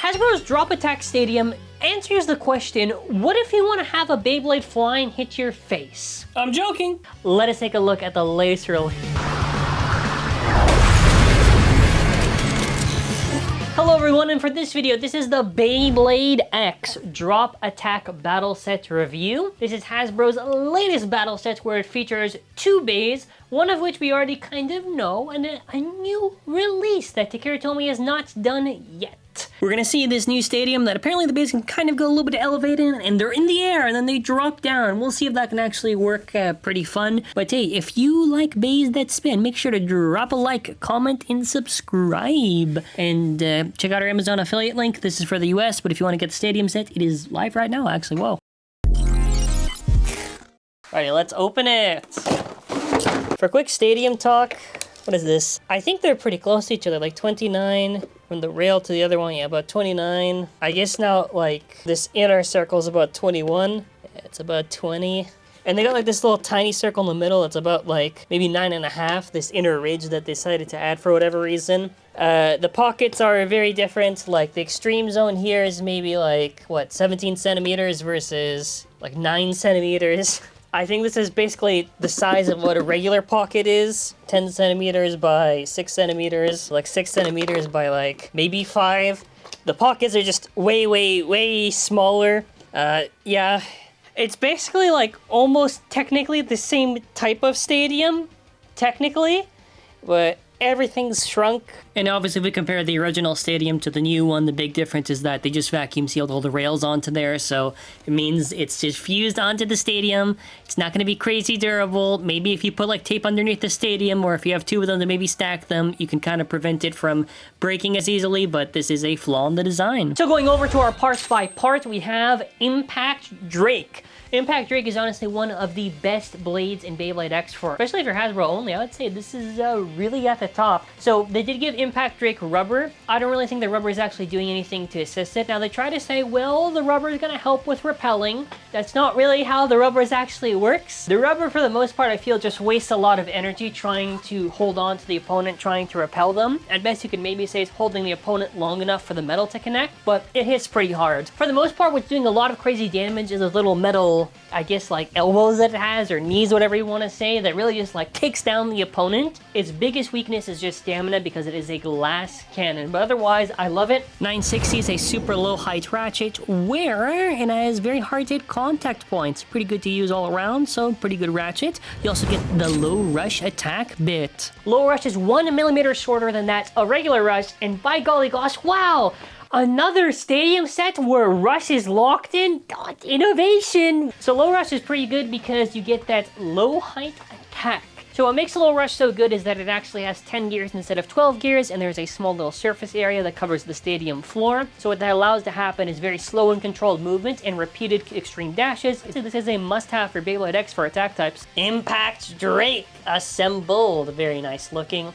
Hasbro's Drop Attack Stadium answers the question, what if you want to have a Beyblade fly and hit your face? I'm joking. Let us take a look at the latest release. Hello everyone, and for this video, this is the Beyblade X Drop Attack Battle Set review. This is Hasbro's latest battle set where it features two bays, one of which we already kind of know, and a new release that TAKARA told me is not done yet. We're gonna see this new stadium that apparently the bays can kind of go a little bit elevated, and they're in the air, and then they drop down. We'll see if that can actually work pretty fun. But hey, if you like bays that spin, make sure to drop a like, comment, and subscribe. And check out our Amazon affiliate link. This is for the US, but if you want to get the stadium set, it is live right now, actually. Whoa. Alrighty, let's open it. For a quick stadium talk, what is this? I think they're pretty close to each other, like 29 from the rail to the other one, yeah, about 29. I guess now, like, this inner circle is about 21. It's about 20. And they got like this little tiny circle in the middle. It's about like maybe 9.5, this inner ridge that they decided to add for whatever reason. The pockets are very different. Like the extreme zone here is maybe like, what, 17 centimeters versus like 9 centimeters. I think this is basically the size of what a regular pocket is. 10 centimeters by 6 centimeters, like 6 centimeters by like maybe 5. The pockets are just way, way, way smaller. Yeah. It's basically like almost technically the same type of stadium, technically, but everything's shrunk. And obviously if we compare the original stadium to the new one, the big difference is that they just vacuum sealed all the rails onto there, so it means it's just fused onto the stadium. It's not going to be crazy durable. Maybe if you put like tape underneath the stadium, or if you have two of them to maybe stack them, you can kind of prevent it from breaking as easily, but this is a flaw in the design. So going over to our parts by part, we have Impact Drake. Impact Drake is honestly one of the best blades in Beyblade X for, especially if you're Hasbro only, I would say this is really at the top. So they did give Impact Drake rubber. I don't really think the rubber is actually doing anything to assist it. Now they try to say, well, the rubber is gonna help with repelling. That's not really how the rubber actually works. The rubber, for the most part, I feel just wastes a lot of energy trying to hold on to the opponent, trying to repel them. At best, you could maybe say it's holding the opponent long enough for the metal to connect, but it hits pretty hard. For the most part, what's doing a lot of crazy damage is those little metal, I guess, like elbows that it has, or knees, whatever you want to say, that really just like takes down the opponent. Its biggest weakness is just stamina because it is a glass cannon, but otherwise I love it. 960 is a super low height ratchet where it has very hard to hit contact points. Pretty good to use all around, so pretty good ratchet. You also get the low rush attack bit. Low rush is 1 millimeter shorter than that a regular rush, and by golly gosh, wow! Another stadium set where rush is locked in? God, innovation! So low rush is pretty good because you get that low height attack. So what makes low rush so good is that it actually has 10 gears instead of 12 gears, and there's a small little surface area that covers the stadium floor. So what that allows to happen is very slow and controlled movement and repeated extreme dashes. So this is a must-have for Beyblade X for attack types. Impact Drake assembled. Very nice looking.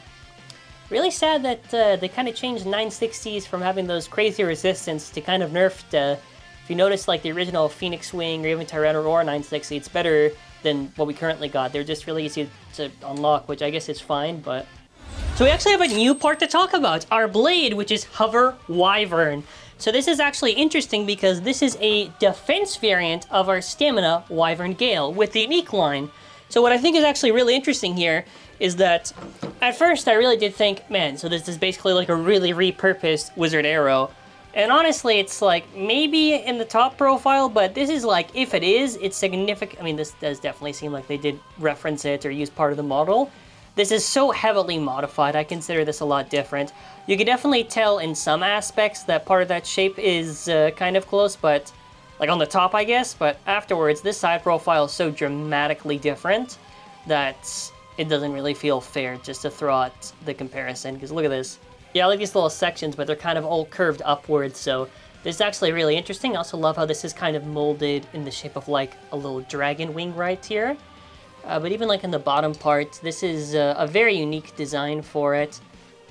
Really sad that they kind of changed 960s from having those crazy resistance to kind of nerfed. If you notice, like the original Phoenix Wing or even Tyrannosaur 960, it's better than what we currently got. They're just really easy to unlock, which I guess is fine, but... So we actually have a new part to talk about, our blade, which is Hover Wyvern. So this is actually interesting because this is a defense variant of our Stamina Wyvern Gale with the unique line. So what I think is actually really interesting here is that at first I really did think, man, so this is basically like a really repurposed Wizard Arrow. And honestly, it's like maybe in the top profile, but this is like, if it is, it's significant. I mean, this does definitely seem like they did reference it or use part of the model. This is so heavily modified, I consider this a lot different. You can definitely tell in some aspects that part of that shape is kind of close, but like on the top, I guess, but afterwards, this side profile is so dramatically different that it doesn't really feel fair just to throw out the comparison, because look at this. Yeah, I like these little sections, but they're kind of all curved upwards, so this is actually really interesting. I also love how this is kind of molded in the shape of like a little dragon wing right here. But even like in the bottom part, this is a very unique design for it.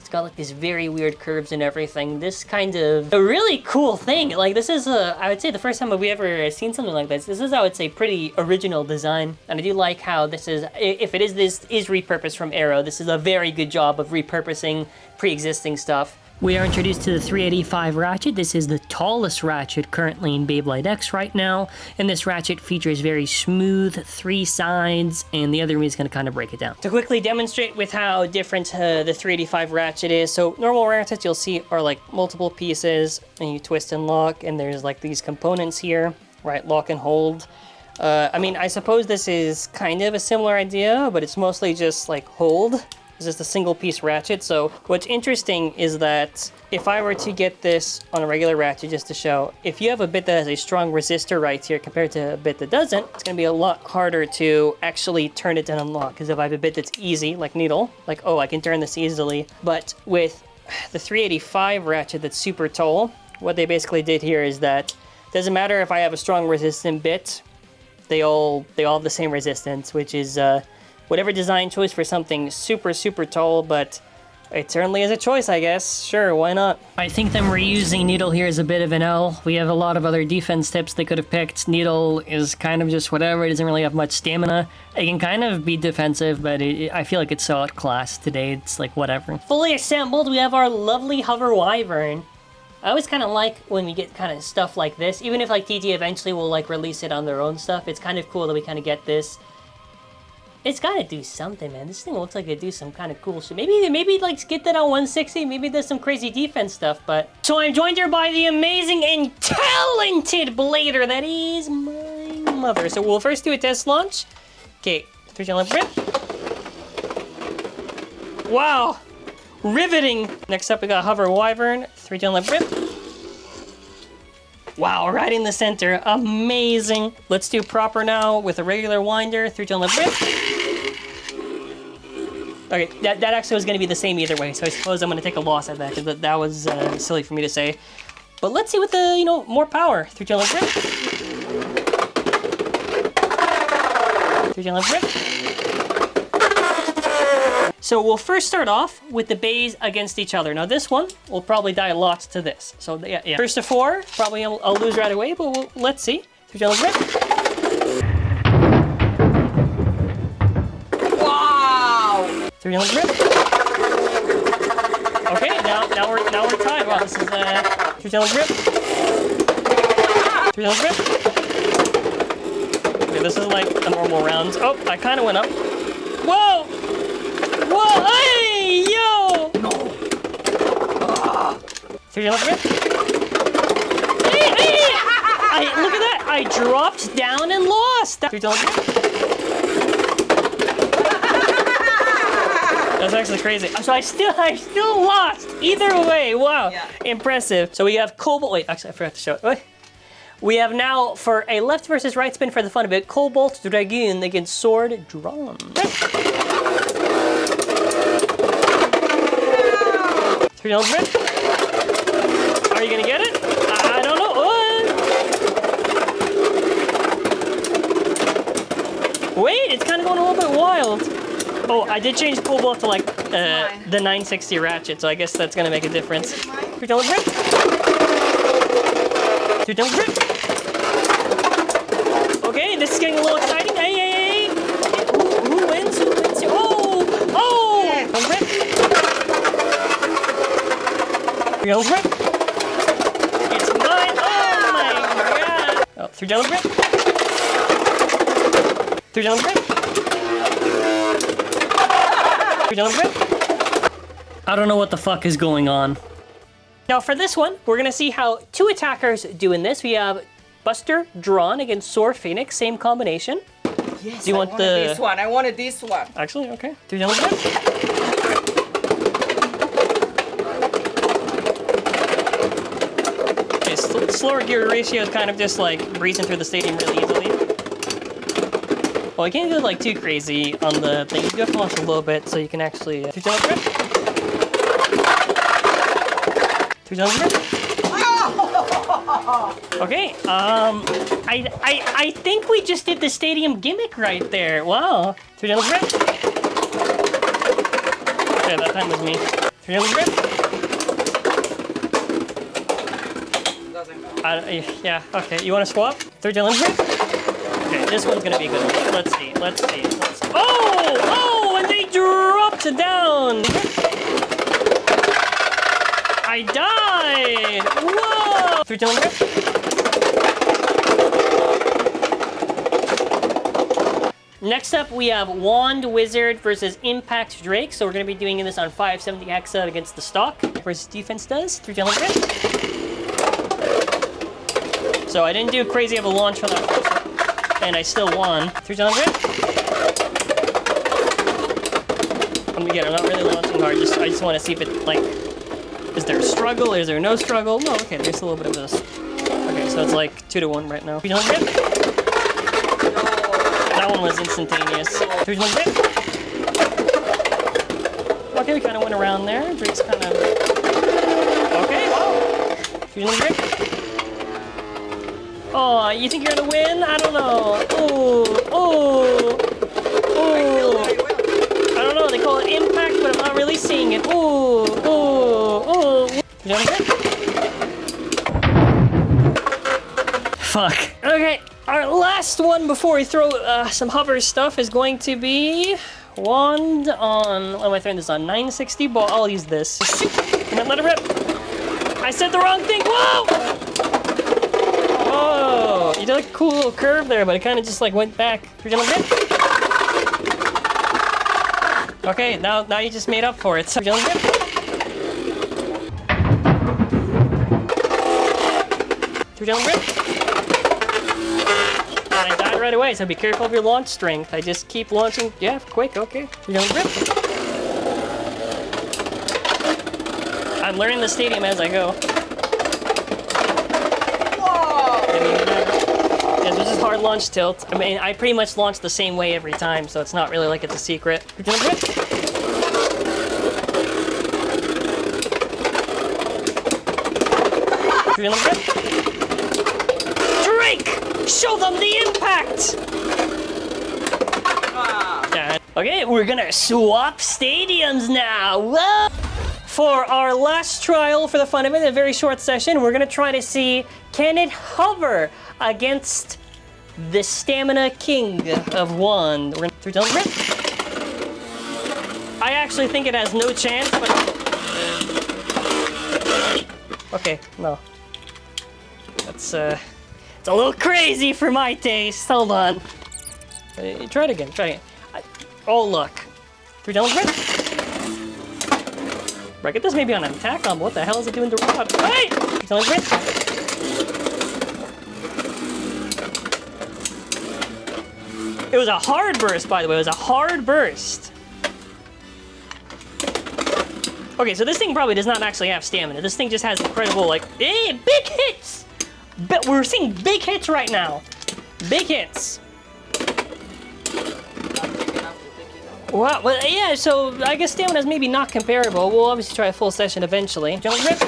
It's got like these very weird curves and everything. This kind of a really cool thing. Like this is I would say the first time we ever seen something like this. This is, I would say, pretty original design. And I do like how this is, if it is, this is repurposed from Arrow. This is a very good job of repurposing pre-existing stuff. We are introduced to the 385 ratchet. This is the tallest ratchet currently in Beyblade X right now, and this ratchet features very smooth 3 sides, and the other one is going to kind of break it down. To quickly demonstrate with how different the 385 ratchet is, so normal ratchets you'll see are like multiple pieces, and you twist and lock, and there's like these components here, right, lock and hold. I mean, I suppose this is kind of a similar idea, but it's mostly just like hold. It's just a single piece ratchet. So what's interesting is that if I were to get this on a regular ratchet, just to show, if you have a bit that has a strong resistor right here compared to a bit that doesn't, it's gonna be a lot harder to actually turn it and unlock. Because if I have a bit that's easy, like needle, like, oh, I can turn this easily. But with the 385 ratchet that's super tall, what they basically did here is that it doesn't matter if I have a strong resistant bit, they all have the same resistance, which is whatever design choice for something super, super tall, but it certainly is a choice, I guess. Sure, why not? I think them reusing needle here is a bit of an L. We have a lot of other defense tips they could have picked. Needle is kind of just whatever. It doesn't really have much stamina. It can kind of be defensive, but I feel like it's so outclassed today. It's like whatever. Fully assembled, we have our lovely hover Wyvern. I always kind of like when we get kind of stuff like this, even if like TT eventually will like release it on their own stuff, it's kind of cool that we kind of get this. It's gotta do something, man. This thing looks like it do some kind of cool shit. Maybe like get that on 160, maybe there's some crazy defense stuff, but... So I'm joined here by the amazing and talented blader that is my mother. So we'll first do a test launch. Okay, 3 left rip. Wow. Riveting! Next up we got hover Wyvern, 3 left rip. Wow, right in the center, amazing. Let's do proper now with a regular winder, 3 left rip. Okay, that actually was gonna be the same either way, so I suppose I'm gonna take a loss at that, because that was silly for me to say. But let's see with the, you know, more power. 3 left rip. 3 left rip. So we'll first start off with the bays against each other. Now this one will probably die lots to this. So yeah. First to 4, probably I'll lose right away, but let's see. 3 rip. Wow! 3 rip. Okay, now we're tied. Wow, this is 3 rip. 3 rip. Okay, this is like a normal round. Oh, I kind of went up. Whoa! Whoa! Hey! Yo! No! 3 rip. Hey! Look at that! I dropped down and lost! 3 rip. That's actually crazy. So I still lost! Either way, wow! Yeah. Impressive. So we have Cobalt. Wait, actually, I forgot to show it. Wait. We have now, for a left versus right spin for the fun of it, Cobalt Dragoon against Sword Drawn. 3 rip. Are you gonna get it? I don't know. Wait, it's kind of going a little bit wild. Oh, I did change Cobalt to like the 960 ratchet, so I guess that's gonna make a difference. 3 rip. 3 rip. Okay, this is getting a little exciting. Hey. Who wins? Who wins? Oh! 1 rip. 3 rip. It's mine. Oh my god. Oh, 3 rip. 3 rip. 3 rip. I don't know what the fuck is going on. Now for this one, we're gonna see how 2 attackers do in this. We have Buster Drawn against Sword Phoenix, same combination. Yes, do you want this one. I wanted this one. Actually, okay. 3 rip. Slower gear ratio is kind of just like breezing through the stadium really easily. Well, you can't go like too crazy on the thing. You do have to launch a little bit so you can actually 3 rip. 3 rip. Okay, I think we just did the stadium gimmick right there. Wow. 3 rip. Okay, that time was me. 3 rip. Yeah, okay, you want to swap? 3 rip? Okay, this one's gonna be a good one. Let's see. Oh, and they dropped down! I died! Whoa! 3, 2, 1, go. Next up, we have Wand Wizard versus Impact Drake. So we're going to be doing this on 570 hexa against the stock versus defense does. 3, 2, 1, go. So I didn't do crazy of a launch for that first one, and I still won. 3, 2, 1, go. Again, I'm not really launching hard. I just want to see if it, like, is there a struggle? Is there no struggle? No, okay, there's a little bit of this. Okay, so it's like 2 to 1 right now. 3, 2, 1, go. That one was instantaneous. 3, 2, 1, go. Okay, we kind of went around there. Drake's kind of... Okay, wow. 3, 2, 1, go. Oh, you think you're gonna win? I don't know. Ooh, ooh, ooh. I don't know, they call it impact, but I'm not really seeing it. Ooh, ooh, ooh. You know what I'm saying? Fuck. Okay, our last one before we throw some hover stuff is going to be wand on, what am I throwing this on? 960 ball, I'll use this. Let it rip. I said the wrong thing, whoa! Oh, you did like a cool little curve there, but it kind of just like went back. Okay, now you just made up for it. So, I died right away, so be careful of your launch strength. I just keep launching. Yeah, quick, okay. I'm learning the stadium as I go. Yeah, this is hard launch tilt. I mean, I pretty much launch the same way every time, so it's not really like it's a secret. Drake! Show them the impact! Yeah. Okay, we're gonna swap stadiums now. Whoa! For our last trial for the fun of it, a very short session, we're gonna try to see, can it hover against the Stamina King of Wand? We're gonna 3, 2, 1, rip. I actually think it has no chance, but... Okay, no. That's, it's a little crazy for my taste. Hold on. Try it again, try it again. Oh, look. 3, 2, 1, rip. I get this maybe on an attack combo. What the hell is it doing to Rod? Hey! 3, 2, 1, rip. It was a hard burst, by the way. It was a hard burst. Okay, so this thing probably does not actually have stamina. This thing just has incredible, like, big hits! But we're seeing big hits right now. Big hits. Well, yeah, so I guess stamina is maybe not comparable. We'll obviously try a full session eventually. Don't rip.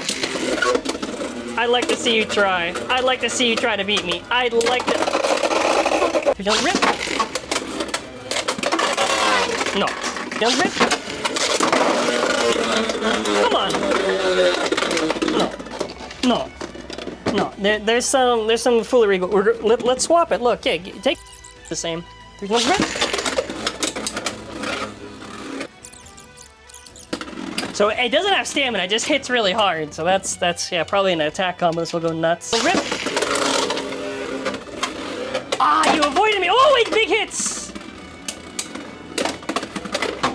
I'd like to see you try. I'd like to see you try to beat me. I'd like to... Don't rip. No. Don't rip. Come on. No. No. There's some foolery. Let's swap it. Look, yeah, take the same. Don't rip. So it doesn't have stamina, it just hits really hard. So that's yeah, probably an attack combo. This will go nuts. Rip. Ah, you avoided me. Oh, wait, big hits.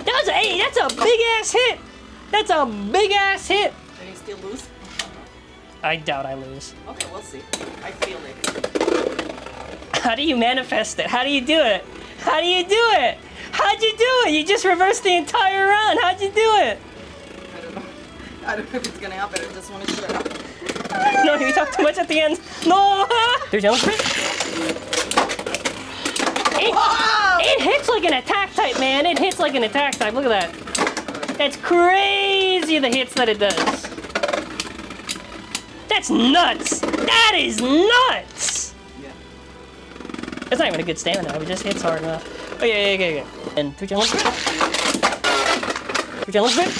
That's a big ass hit. That's a big ass hit. Can you still lose? I doubt I lose. Okay, we'll see. I feel it. How do you manifest it? How do you do it? How do you do it? How'd you do it? You just reversed the entire run. How'd you do it? I don't know if it's gonna happen. I just want to shut up. No, you talk too much at the end. No! There's no crit. It hits like an attack type, man. It hits like an attack type. Look at that. That's crazy, the hits that it does. That's nuts. That is nuts. Yeah. It's not even a good stamina. It just hits hard enough. Oh, yeah. And 3, 2, 1, crit. 3, 2, 1, crit.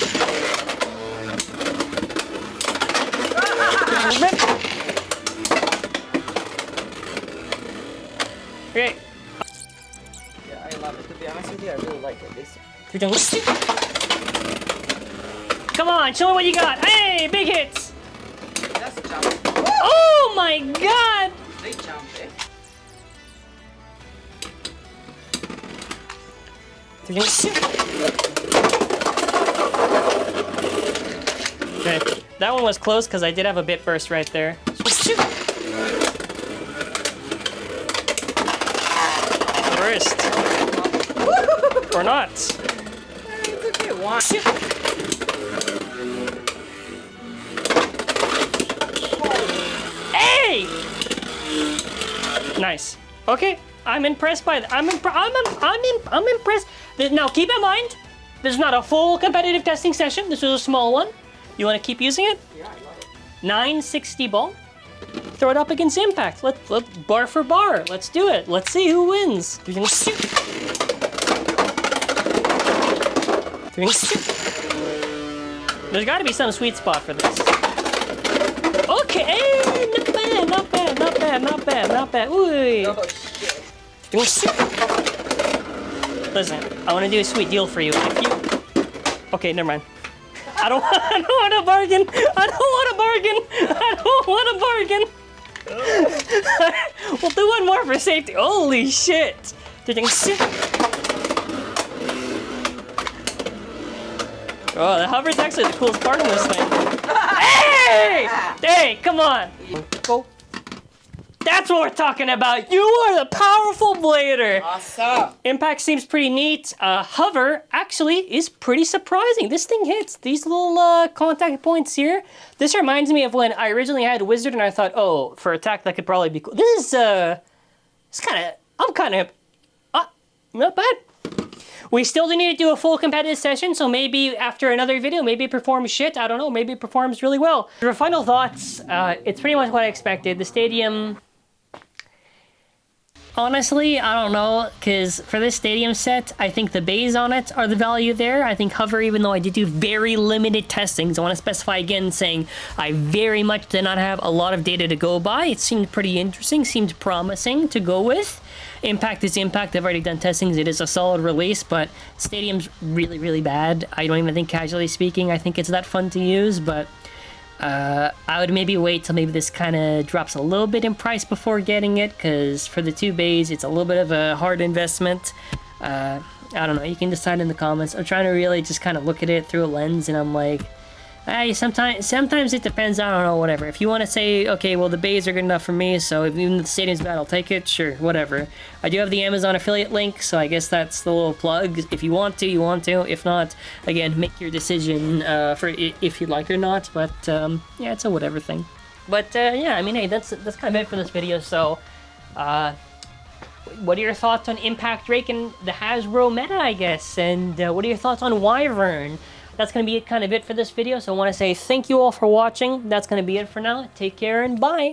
Okay. Yeah, I love it. To be honest with you, I really like it. Come on, show me what you got. Hey, big hits. Oh my god! They jump, eh? Okay, that one was close because I did have a bit burst right there. Burst. Or not. It's okay, one. Hey! Nice. Okay, I'm impressed by that. I'm impressed. Now keep in mind, this is not a full competitive testing session. This was a small one. You want to keep using it? Yeah, I love it. 960 ball. Throw it up against impact. Let bar for bar. Let's do it. Let's see who wins. You're gonna shoot. You're gonna shoot. There's got to be some sweet spot for this. Okay, not bad, not bad, not bad, not bad, not bad. Ooh. Oh shit. You're gonna shoot. Listen, I want to do a sweet deal for you. If you... Okay, never mind. I don't want a bargain. I don't want a bargain. I don't want a bargain. We'll do one more for safety. Holy shit. Oh, the hover's actually the coolest part of this thing. Hey! Hey, come on. Go. That's what we're talking about. You are the powerful blader. Awesome. Impact seems pretty neat. Hover actually is pretty surprising. This thing hits these little contact points here. This reminds me of when I originally had Wizard and I thought, oh, for attack that could probably be cool. This is I'm kind of not bad. We still do need to do a full competitive session, so maybe after another video, maybe it performs shit. I don't know. Maybe it performs really well. For final thoughts, it's pretty much what I expected. The stadium. Honestly, I don't know, because for this stadium set, I think the bays on it are the value there. I think hover, even though I did do very limited testings, I want to specify again saying I very much did not have a lot of data to go by. It seemed pretty interesting, seemed promising to go with. Impact is impact. I've already done testings. It is a solid release, but stadium's really, really bad. I don't even think, casually speaking, I think it's that fun to use, but I would maybe wait till maybe this kind of drops a little bit in price before getting it, because for the 2 bays, it's a little bit of a hard investment. I don't know. You can decide in the comments. I'm trying to really just kind of look at it through a lens, and I'm like, hey, sometimes it depends. I don't know, whatever. If you want to say, okay, well, the bays are good enough for me, so if even the stadium's bad, I'll take it. Sure, whatever. I do have the Amazon affiliate link, so I guess that's the little plug. If you want to, you want to. If not, again, make your decision for if you'd like or not. But yeah, it's a whatever thing. But yeah, I mean, hey, that's kind of it for this video. So, what are your thoughts on Impact Drake and the Hasbro meta, I guess? And what are your thoughts on Wyvern? That's going to be kind of it for this video, so I want to say thank you all for watching. That's going to be it for now. Take care and bye!